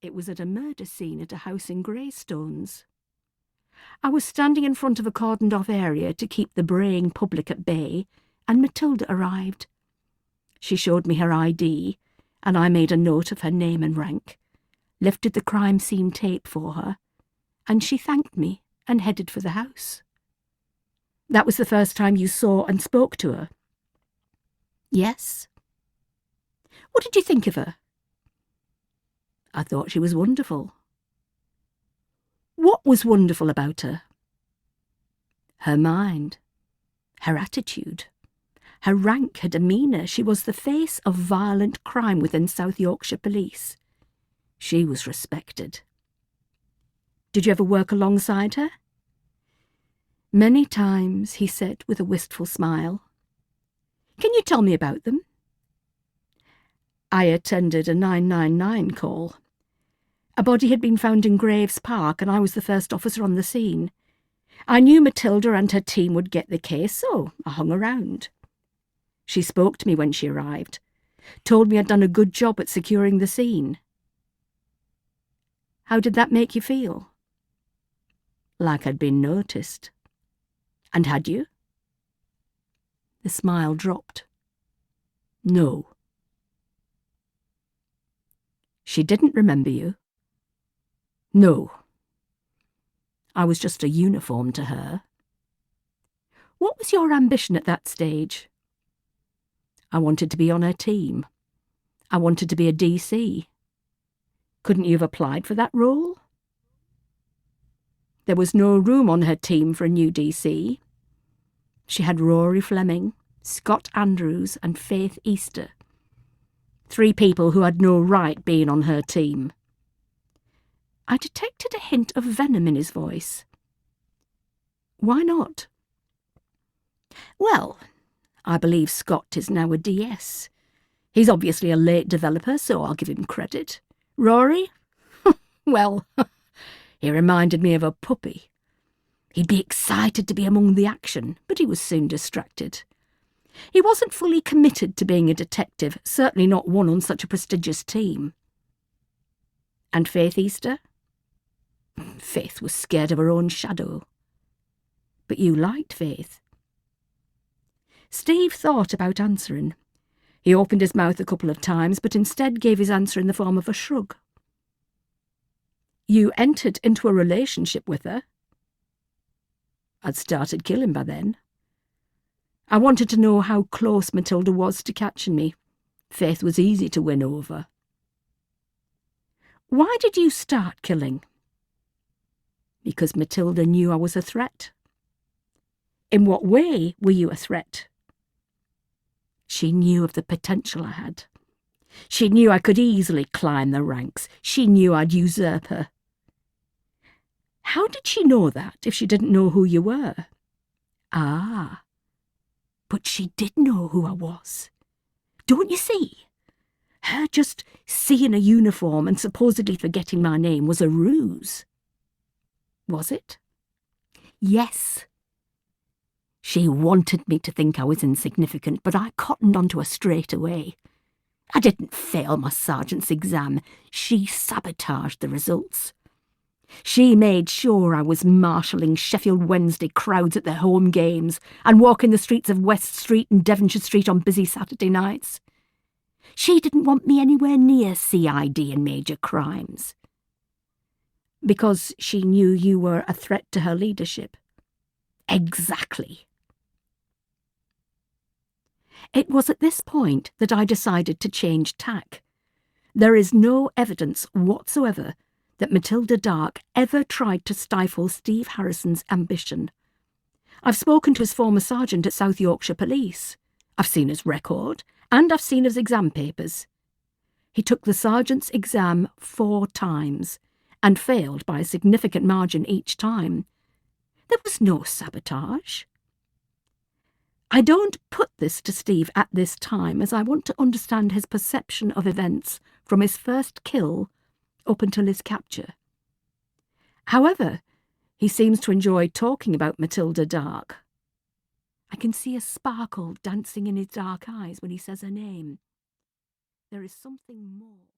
It was at a murder scene at a house in Greystones. I was standing in front of a cordoned-off area to keep the braying public at bay, and Matilda arrived. She showed me her ID, and I made a note of her name and rank, lifted the crime scene tape for her, and she thanked me and headed for the house. That was the first time you saw and spoke to her? Yes. What did you think of her? I thought she was wonderful. What was wonderful about her? Her mind, her attitude, her rank, her demeanour. She was the face of violent crime within South Yorkshire Police. She was respected. Did you ever work alongside her? Many times, he said with a wistful smile. Can you tell me about them? I attended a 999 call. A body had been found in Graves Park, and I was the first officer on the scene. I knew Matilda and her team would get the case, so I hung around. She spoke to me when she arrived, told me I'd done a good job at securing the scene. How did that make you feel? Like I'd been noticed. And had you? The smile dropped. No. She didn't remember you? No. I was just a uniform to her. What was your ambition at that stage? I wanted to be on her team. I wanted to be a DC. Couldn't you have applied for that role? There was no room on her team for a new DC. She had Rory Fleming, Scott Andrews and Faith Easter. 3 people who had no right being on her team. I detected a hint of venom in his voice. Why not? Well, I believe Scott is now a DS. He's obviously a late developer, so I'll give him credit. Rory? Well, he reminded me of a puppy. He'd be excited to be among the action, but he was soon distracted. He wasn't fully committed to being a detective, certainly not one on such a prestigious team. And Faith Easter? Faith was scared of her own shadow. But you liked Faith. Steve thought about answering. He opened his mouth a couple of times, but instead gave his answer in the form of a shrug. You entered into a relationship with her? I'd started killing by then. I wanted to know how close Matilda was to catching me. Faith was easy to win over. Why did you start killing? Because Matilda knew I was a threat. In what way were you a threat? She knew of the potential I had. She knew I could easily climb the ranks. She knew I'd usurp her. How did she know that if she didn't know who you were? Ah, but she did know who I was. Don't you see? Her just seeing a uniform and supposedly forgetting my name was a ruse. Was it? Yes. She wanted me to think I was insignificant, but I cottoned onto her straight away. I didn't fail my sergeant's exam. She sabotaged the results. She made sure I was marshalling Sheffield Wednesday crowds at their home games and walking the streets of West Street and Devonshire Street on busy Saturday nights. She didn't want me anywhere near CID and major crimes. Because she knew you were a threat to her leadership. Exactly. It was at this point that I decided to change tack. There is no evidence whatsoever that Matilda Darke ever tried to stifle Steve Harrison's ambition. I've spoken to his former sergeant at South Yorkshire Police. I've seen his record, and I've seen his exam papers. He took the sergeant's exam 4 times, and failed by a significant margin each time. There was no sabotage. I don't put this to Steve at this time, as I want to understand his perception of events from his first kill up until his capture. However, he seems to enjoy talking about Matilda Darke. I can see a sparkle dancing in his dark eyes when he says her name. There is something more.